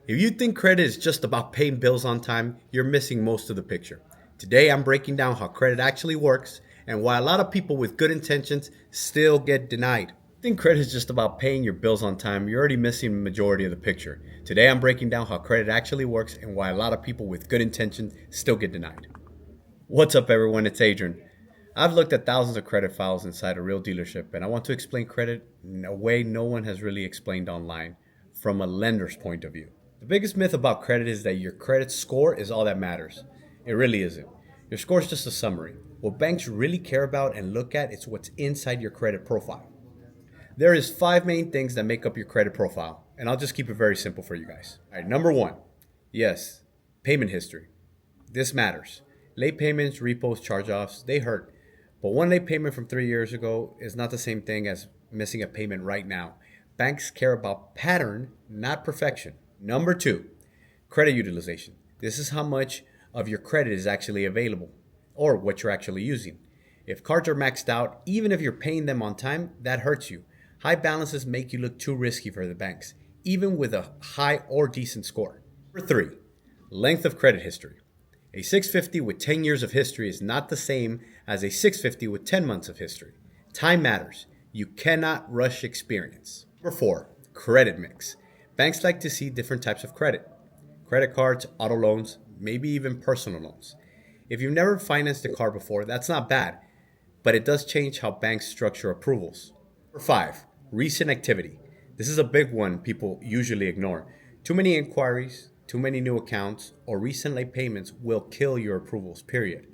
If you think credit is just about paying bills on time, you're missing most of the picture. Today, I'm breaking down how credit actually works and why a lot of people with good intentions still get denied. If you think credit is just about paying your bills on time, you're already missing the majority of the picture. Today, I'm breaking down how credit actually works and why a lot of people with good intentions still get denied. What's up, everyone? It's Adrian. I've looked at thousands of credit files inside a real dealership, and I want to explain credit in a way no one has really explained online from a lender's point of view. The biggest myth about credit is that your credit score is all that matters. It really isn't. Your score is just a summary. What banks really care about and look at is what's inside your credit profile. There is five main things that make up your credit profile, and I'll just keep it very simple for you guys. All right, number one, yes, payment history. This matters. Late payments, repos, charge-offs, they hurt. But one late payment from 3 years ago is not the same thing as missing a payment right now. Banks care about pattern, not perfection. Number two, credit utilization. This is how much of your credit is actually available or what you're actually using. If cards are maxed out, even if you're paying them on time, that hurts you. High balances make you look too risky for the banks, even with a high or decent score. Number three, length of credit history. A 650 with 10 years of history is not the same as a 650 with 10 months of history. Time matters. You cannot rush experience. Number four, credit mix. Banks like to see different types of credit. Credit cards, auto loans, maybe even personal loans. If you've never financed a car before, that's not bad, but it does change how banks structure approvals. Number five, recent activity. This is a big one people usually ignore. Too many inquiries, too many new accounts, or recent late payments will kill your approvals, period.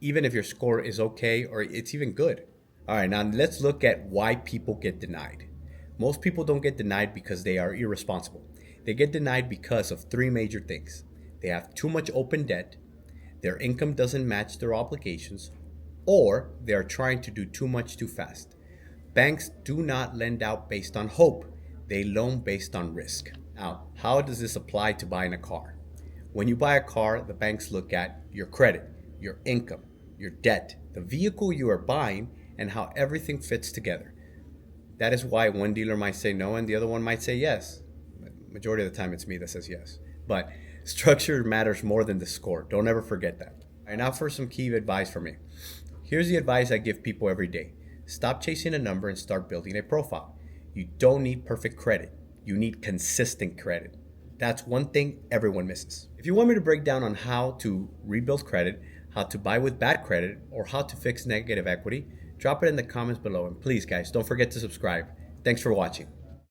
Even if your score is okay or it's even good. All right, now let's look at why people get denied. Most people don't get denied because they are irresponsible. They get denied because of three major things. They have too much open debt, their income doesn't match their obligations, or they are trying to do too much too fast. Banks do not lend out based on hope. They loan based on risk. Now, how does this apply to buying a car? When you buy a car, the banks look at your credit, your income, your debt, the vehicle you are buying, and how everything fits together. That is why one dealer might say no and the other one might say yes. Majority of the time, it's me that says yes. But structure matters more than the score. Don't ever forget that. All right, now for some key advice from me. Here's the advice I give people every day. Stop chasing a number and start building a profile. You don't need perfect credit. You need consistent credit. That's one thing everyone misses. If you want me to break down on how to rebuild credit, how to buy with bad credit, or how to fix negative equity, drop it in the comments below. And please, guys, don't forget to subscribe. Thanks for watching.